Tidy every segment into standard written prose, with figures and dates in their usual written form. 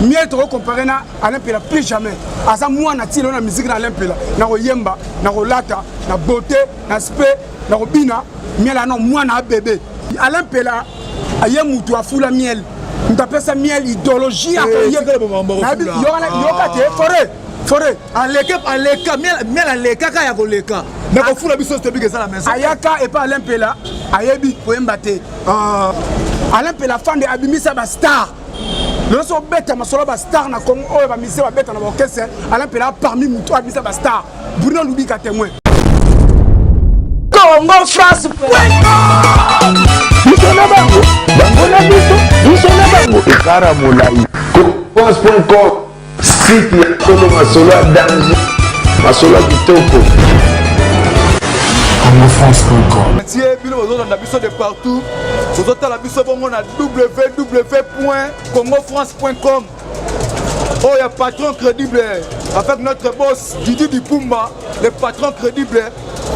miel to comparer na Alain Pela plus jamais asa moi na tilo na musique na Alain Pela na ko yemba na ko lata na beauté na spé na ko bina miel na moi na bébé Alain Pela aye mutu afula miel ntapesa miel idéologie forêt aleka miel aleka ka ya koleka mais ko fula biso to bigeza la maison ayaka et pas Alain Pela ayebi ko embate Alain Pela fan de abimisa ba star le so beta masolo ba star na Congo o ba mise ba beta na orchestre Alain Pela parmi mutu abimisa ba star Bruno Lubika témoin Congo France France.com site ya Kolo Masolo à danger Masolo kitoko CongoFrance.com Tiens bilo ozo na biso de partout ozo tala biso bongo na www.congofrance.com oh il y a patron crédible avec notre boss Didi Dipumba le patron crédible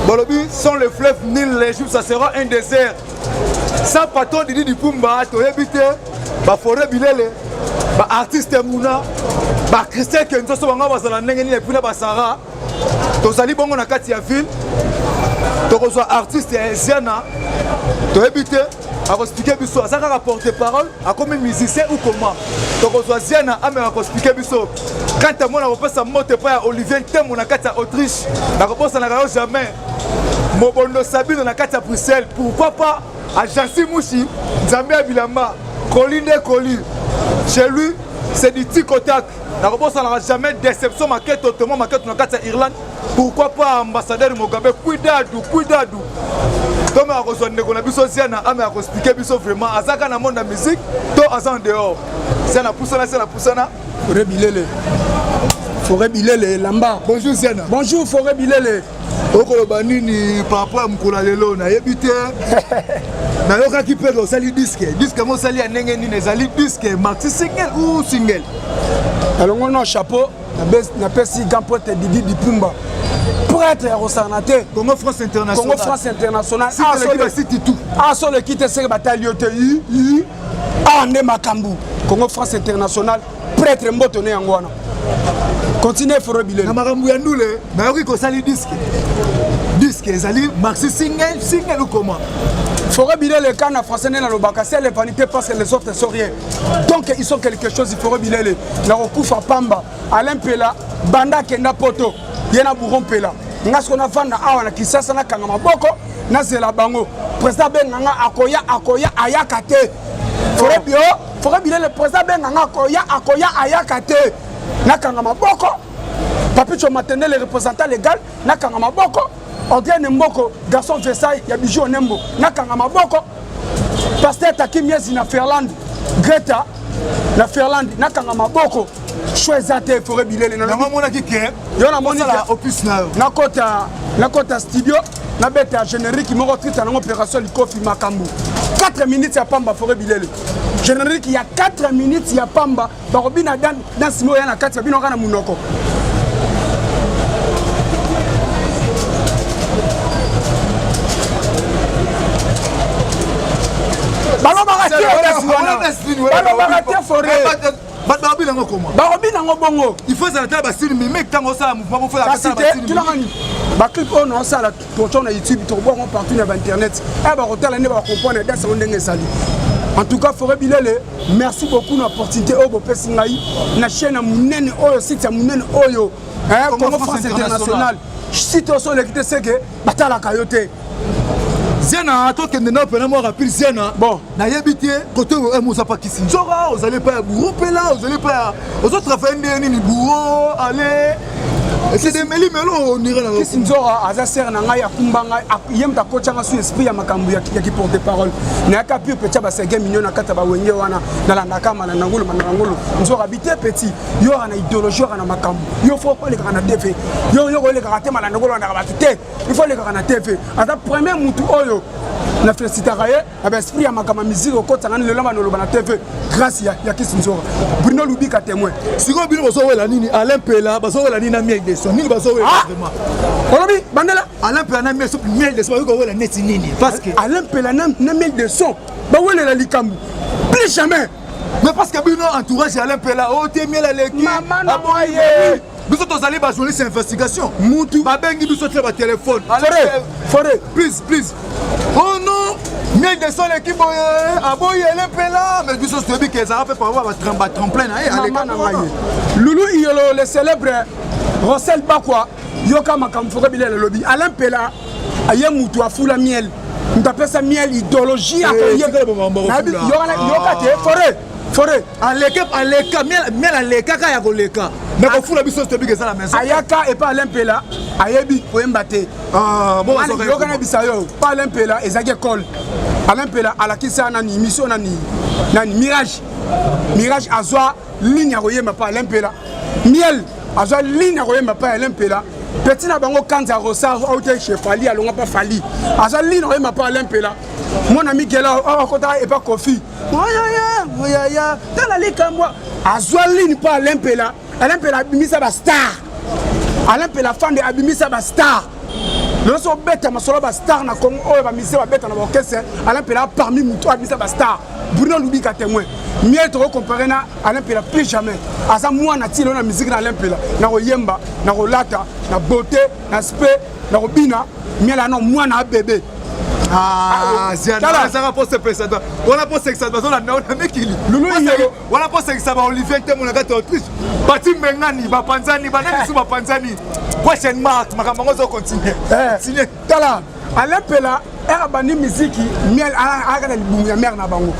Bolobi sans le fleuve Nil les jours ça sera un désert sans patron Didi Dipumba to éviter ba forêt bilele ba artiste muna ba Christian Kenzo so banga bazala ndenge ni epuna ba Sara to zali bongo na kati ya ville to ko so artiste ya Ziana to éviter a expliquer biso ça ka porter parole a comme musicien ou comment to ko so Ziana a me expliquer biso quand moi na pesa mote pa Olivier Tembo na kati ya Autriche na ko posa na jamais Mobondo Sabine na kati ya Bruxelles pourquoi pas à Jansi Mouchi Zambia Bilamba Colinde Coli chez lui c'est du tic-tac. Ça n'aura jamais déception maquette autrement maquette dans la Irlande. Pourquoi pas ambassadeur Mugabe cuidado. Comme à rejoindre les biso Ziana, à me expliquer biso vraiment. Azaka na monde de musique, to azan dehors. C'est la poussana. Forêt Bilele Lamba. Bonjour Ziana. Bonjour Forêt Bilele. Okoloba nini par rapport à mukula lelo na yebite. Na yoka ki peut osali disque mo sali ndenge nini ezali disque maxi single ou single. Alors on chapeau na pesi gampote Didi Dipumba. Prêtre Rosanate Congo France International. Congo France International. Sur le quitte c'est bataille ande makambu. Congo France International prêtre mbotone yangwana. Continuez Forêt Bilele. Na makambu ya ndule na yoki ko sali disque ezali maxi single ou comment. Forêt Bilele quand en français na lobaka c'est les vanités parce que les autres sont rien. Donc ils sont quelque chose Forêt Bilele. Na okufa pamba Alain Pela banda kenda poto yena buron Pela. Ngasko na vanda awa na Kisasa na kanga maboko na zela bango. Président Benganga akoya ayakate. Forêt Bilele président Benganga akoya ayakate. Na kanga maboko. Papicho Matene le représentant légal na kanga maboko. André Nemboko, garçon Versailles, il y a bijou Nembo, Nakanga Maboko, Pasteur Takim Yezi na Ferland, Greta, na Ferland, Nakanga Maboko, Chouezate, Forêt Bilele, Namona Kike, Yona Monika, Opus Now, Nakota Studio, Nabeta générique, mon retraite en opération Likofi Makambu. 4 minutes à Pamba, Forêt Bilele. Générique, il y a 4 minutes, il y a Pamba, Barobina dans Simo, il y a 4 minutes, il y a Munoko. Il faut s'arrêter à Bastille, mais mec, quand on s'est mouvement pour faire la Bastille. Clip on a ça la tourne à YouTube, tout bon partout sur internet. Eh ben hôtel ne va comprendre dans son ndenge sali. En tout cas Forêt Bilele, merci beaucoup pour l'opportunité au beau Pessingaï, na chaîne à Mounene Oyo, site à Mounene Oyo, hein, Congo France International. Site au sol l'équité c'est que Batala Kayote. Ziana, toi qui es moi rapide Ziana. Bon, na yebité côté Moussa Pakissi. Zora, vous allez pas grouper là, vous allez pas. Aux autres travailler ni bourreau, allez. C'est des méli-mélo, on irait là. Qu'est-ce que Zora, Azaser Nanga Yakumbanga, Yem ta coach en esprit à Makambu qui porte parole. Naka pu petit ba sege mignon na kata ba wenye wana na la nakama na ngolo manangolo. Zora habité petit, yo ana idéologie ana Makambu. Yo faut pas les grands TV. Yo les grands mal na ngolo na batité. Il faut les grands TV. Ata premier mutu oyo na féliciter avec esprit à Makama musique au côté ngani le lamba no na TV grâce ya Kisinzora. Bruno Lubika témoin. Siko bino bozo wela nini Alain Pela bazo wela nini na miel de son. Nini bazo wela vraiment. Olobi bandela Alain Pela na miel de son ko wela neti nini parce que Alain Pela na miel de son ba wela la likambu. Plus jamais Mais parce que bino entourage Alain Pela, oh t'es miel à l'équipe. Maman n'a pas eu. Nous sommes allés à journaliste investigation. Moutou. Ma bengi nous sommes sur téléphone. Forêt. Please. Oh non. Miel de son l'équipe. Ah bon, il Alain Pela. Mais nous sommes sur que ça va faire pour avoir un tremplin. Maman n'a pas eu. Loulou Iolo, le célèbre Rossel Bakwa, Yoka Makamfore Bilel Lobby. Alain Pela, Aye Moutou a fou la miel. On appelle ça miel idéologie. Forêt. Miel à l'éca, il y a l'éca. Mais on fout la biso de big la maison. Ayaka et pas Alain Pela, Ayebi, Oyembate. Ah, bon, on a Bisayo, pas Alain Pela, et Zagé Col. Alain Pela, à la Kissa, Nani, mission Nani, Mirage. Mirage, Azoa, ligne à Royema, pas Alain Pela. Miel, Azoa, ligne à Royema, pas Alain Pela. Petit Nabango, Kanza, Rosa, Aouté, chez Fali, à l'on pas Fali. Azoa, ligne à Royema, pas Alain Pela. Mon ami Gela, et pas Kofi. Moyaya, dans la ligue à moi. Azoa, ligne, pas Alain Pela. Alain Pela abimisa ba star. Alain Pela fan de abimisa ba star. Le so bête ma solo ba star na Congo o ba mise ba bête na orchestre. Alain Pela parmi muto abimisa ba star. Bruno Lubi ka témoin. Mieux trop comparé na Alain Pela plus jamais. Asa moi na tilo na musique na Alain Pela. Na ko yemba, na ko lata, na beauté, na spe, na ko bina. Mieux là non moi na bébé. Ah, Ziana, ça va pas se passer. On a pas que ça va, on a mec qui lit. On a pas que ça va, Olivier, tu es mon Autriche. Bati Mengani, Bapanzani, Banani, Bapanzani. Prochaine marque, ma camarade va continuer. Signé. Tala, Alain Pela, Erabani musique, miel, Agana Bouya, mère na bango.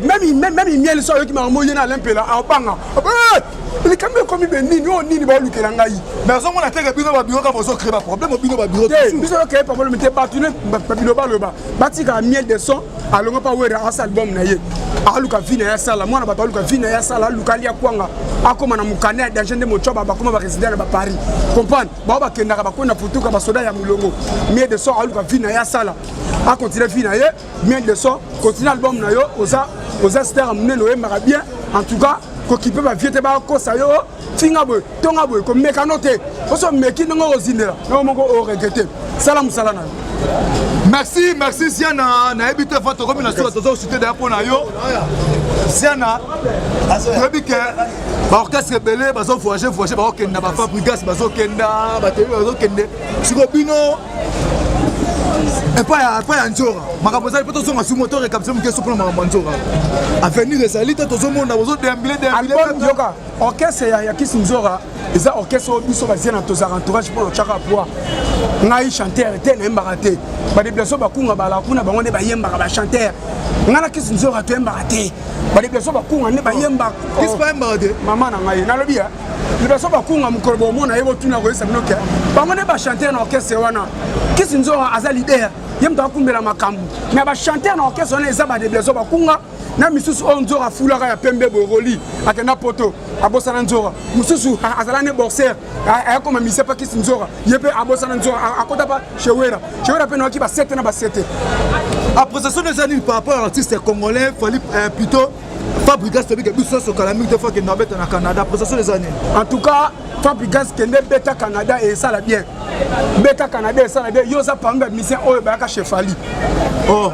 Même miel, soit qui m'a remoyé à Alain Pela, à Banga. Il est quand même comme il nous, ni va lui qu'elle a eu. Mais on a fait que Bino Babiro a besoin de créer un problème au Bino Babiro. Nous avons créé un problème, mais battu, Babino Baloba. Bati a miel de son, allons pas voir un album naïe. A Luka Vina ya sala, moi na bata Luka Vina ya sala, Luka Lia Kwanga. Akoma na mukane d'agent de Mochoba, bakoma ba résident à Paris. Comprendre? Baba Kendara bakona photo ka basoda ya mulongo. Miel de son a Luka Vina ya sala. A continuer Vina ye, miel de son, continue album na yo, oza star amune no emara bien. En tout cas, qui peut pas vieter ba ko sa yo, finga boy, tonga boy comme mécanoté. Oso meki ngo ozinela. Na mongo o regretter. Salam salana. Merci Siana, na habité votre combinaison de cité d'apport na yo. Siana, tu que orchestre belé, bazo voyager, ba okenda ba fabrigas, bazo kenda, ba télé bazo kende. Sikobino et pas Anjora. Makaboza peut to sur moteur et capture que sur plan Anjora. Avenir de salite to zo monde bazo déambuler album yoka. Orchestre ya Kisinzora, eza orchestre biso bazia na toza entourage pour chaka poa. Ngai chanteur te na mbaraté. Ba déplacer ba kunga ba la kuna bango ne ba yemba ba chanteur. Ngana Kisinzora to mbaraté. Ba déplacer ba kunga ne ba yemba. Qu'est-ce pas mbaraté? Maman na ngai na lobi ya. Déplacer ba kunga mukorobo mona yebo tuna ko esa mnoke. Bango ne ba chanteur na orchestre wana. Kisinzora aza leader. Yemta kumbela makambu. Mais ba chanteur na orchestre na eza ba déplacer ba kunga. Na misusu onzora fulaka ya pembe boroli akena poto abosana nzora mususu azalane boxer ayakoma mise pa kisi nzora yepe abosana nzora akota pa chewera pe no ki ba 7 na ba 7 après ça des années par rapport à l'artiste congolais fallait plutôt Fabrigas Tobik biso so kala mingi de fois que na beta na Canada après ça des années en tout cas Fabrigas kende beta Canada et ça la bien beta Canada et ça la bien yoza pamba mission oyo ba ka chefali oh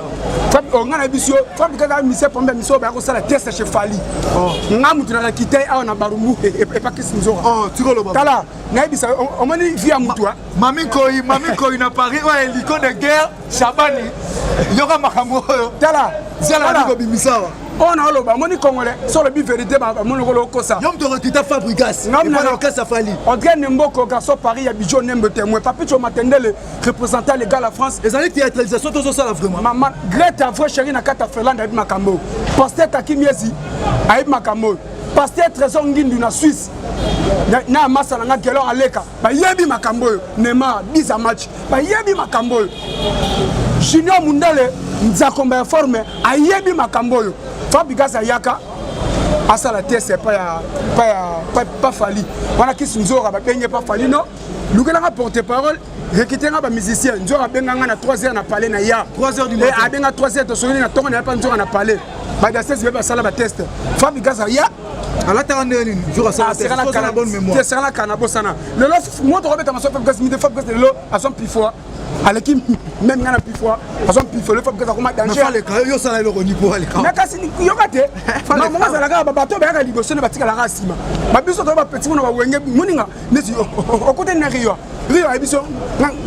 on a bisio Fabrigas a mission pamba mission ba ko ça la test chez Fali oh ngamu tuna la kité a na barumu et pas kisi nzora oh tikolo baba tala na bisa on mani via mutwa mami koi na Paris ouais l'icône de guerre Chabani yoka makambo tala zala ko bimisawa on a le moni congolais sur le but vérité ba mon ko kosa yom to recruter Fabrigas na orchestre Fali on gagne mboko garçon Paris ya bijo nembe témoin papicho matendele représentant les gars la France les années théâtralisation tout ça là vraiment maman Greta vrai chérie na kata Finlande abi makambo pasteur Takimiezi abi makambo pasteur Trésor Ngindu na Suisse na masa na ngelo aleka ba yebi makambo Neymar 10 match ba yebi makambo Junior Mundele nzakomba forme ayebi makambo Fabrigas ayaka asala test pas Fali wana Kisinzora ba benye pas Fali non lukela nga porte-parole rekitenga ba musicien nzora benganga na 3h na palais na ya 3h du matin et abenga 3h to soni na tongo na pas nzora na palais ba da 16 ba sala ba test Fabrigas ya ala tarandeni jour ça c'est la bonne mémoire c'est la canabo sana le lo moi to robeta ma so Fabrigas mi de Fabrigas le lo a son pifo à l'équipe même ngana pifwa parce que pifwa le faut que ça commence danger yo ça le roni pour aller mais kasi yo kate na mo za la ka bato ba ka liboso ne batika la ka sima ba biso to ba petit mo na wenge muninga nesi okote na Rio abiso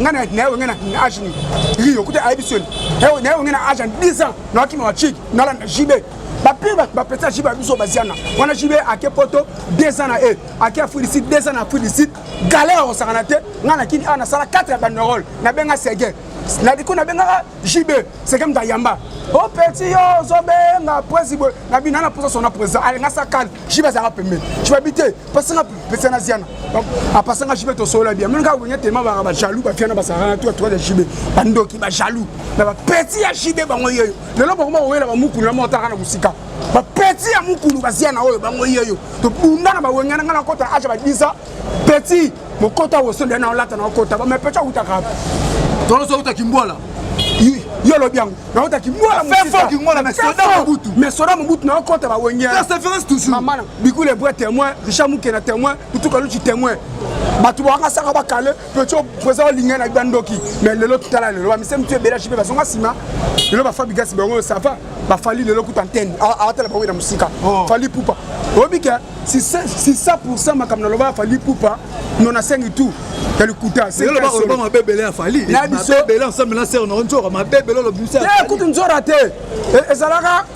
ngana na agent Rio okote abiso na agent 10 ans na ki ma chic na la jibe ba petit jibe abiso baziana wana jibe ake poto 2 ans na ake félicite 2 ans na félicite galère au saranate ngana kini ana sala 4 banderole na benga sege na diko na benga JB c'est comme Dayamba au petit yo zobenga président na bina na posa son président ali ngasa kan JB za rapeme tu vas habiter parce que petit na ziana a passer nga JB to solo bien menga wenya tellement ba jaloux ba fiana ba sarana toi de JB bandoki ba jaloux na ba petit ya JB bango yeyo lelo bokoma wela ba mukulu na motaka na musika ba petit ya mukulu ba ziana oyo bango yeyo to bunda na ba wenya na kota aja ba disa petit mon kota wo sonde na lata na kota ba me petit utaka donc so utakimbola yo lo bien na utakimbola fait fort kimbola mais soda Mobutu na kota ba wenya persévérance toujours maman bikule bois témoin Richard Mukena témoin tout ka luchi témoin batu ba nga saka ba kale petit président linga na bandoki mais lelo tout à l'heure ba misem tu bela chipe ba songa sima lelo ba fabrica sibongo ça va ba fali lelo ku antenne a tele ba wena musika fali pupa obika si 100% makamna lo ba fali pupa non a 5 tout le kuta c'est le ba ma bébé a fali ma bébé ensemble là c'est on a ma bébé le busa écoute nzora te ezalaka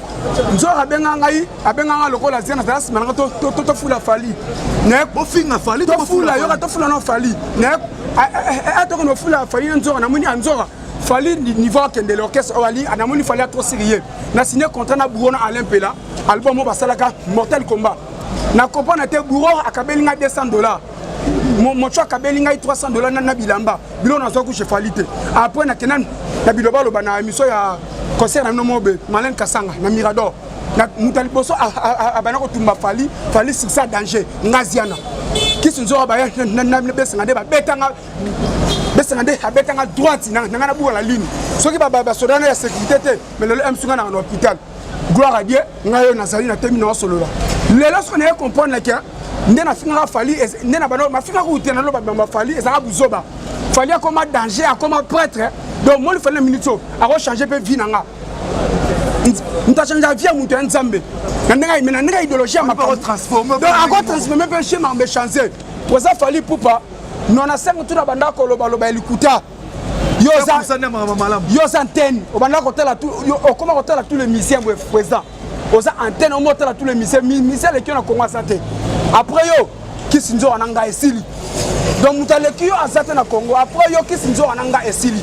nzora benga ngai abenga nga lokola zena ça sima nga to fula fali ne bo finga fali to fula yo to fula no fali ne to no fula fali nzora na muni nzora fali niveau kende l'orchestre wali anamoni fali trop sérieux na signé contrat na Bourona Alain Pela album mo basalaka Mortel Combat na comprendre te Bourona akabeli nga $200 mon choix kabeli ngai $300 na bilamba bilo na zo ku chez Falite après na kenan na biloba lo bana émission ya concert na nomobe Malen Kasanga na Mirador na mutali boso abana ko tumba fali ça danger ngaziana kisunzo ba na besenga de ba betanga abetanga droite na na buka la ligne soki ba sodana ya sécurité te mais le msunga na hôpital gloire à Dieu ngayo na zali na terminer solo là les lorsqu'on est comprendre que ndena finga fali ndena bano mafinga ko utena lo ba fali ezaka buzoba fali akoma danger akoma prêtre donc moi il fallait minute a changer pe vie nanga nta changer vie mutu nzambe na ndenga idéologie ma pas transformer donc encore transformer pe schéma me changer pour ça fali poupa non na 5 tout na banda ko loba elikuta yo za antenne o banda ko tela tout o comment ko tela tous les musiciens président o za antenne o motela tous les musiciens les qui na Congo santé après yo kisinzo ananga esili donc mutaleki yo azate na Congo après yo kisinzo ananga esili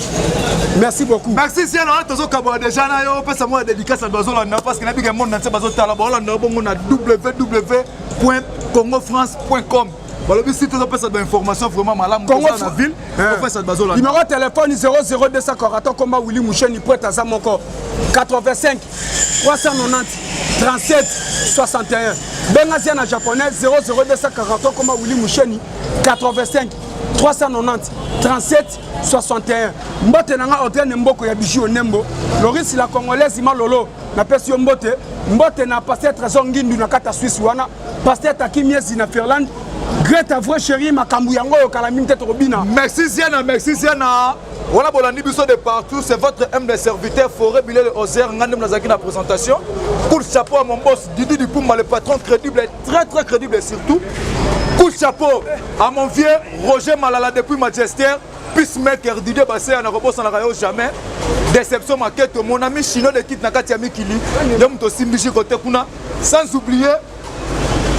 merci beaucoup merci c'est là tozo kabo déjà na yo pesa moi dédicace à bazo là parce que na big monde na bazo tala ba na bongo na www.congofrance.com voilà bi site tozo pesa d'information vraiment malam dans la ville on fait ça bazo là numéro téléphone 00244 combat Willy Moucheni prêt à Zamoko 85 390 37 61 Bengazia na japonais 00243 comme Willy Moucheni 85 390 37 61 Mbote nanga Odrien Mboko ya Bijou Nembo Loris la congolaise Malolo na pesi Mbote Mbote na pasteur Trésor Ngindu na kata Suisse wana pasteur Takimiezi na Finlande Greta vrai chéri makambu yango yo kala mimte robina merci Ziana voilà bolandi biso de partout c'est votre M des serviteurs Forêt Bilel Ozer ngandem nazaki na présentation coup de chapeau à mon boss Didi Dupumba le patron crédible très crédible surtout coup de chapeau à mon vieux Roger Malala depuis Manchester peacemaker Didier Bassé na robosa na rayo jamais déception maquette mon ami Chino de kit na katia mikili yom to simbishi côté kuna sans oublier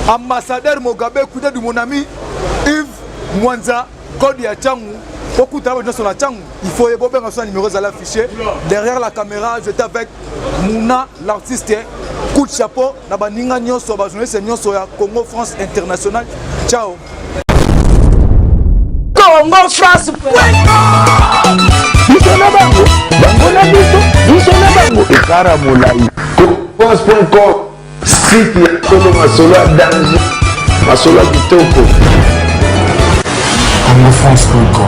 ambassadeur Mogabe coude de mon ami Yves Mwanza Code ya Changu beaucoup de travail sur la Changu il faut évoquer son numéro à l'afficher derrière la caméra j'étais avec Mouna l'artiste coup de chapeau na baninga nyonso ba journaliste nyonso ya Congo France International ciao Congo France France.com site ya Kolo Masolo danger Masolo kitoko CongoFrance.com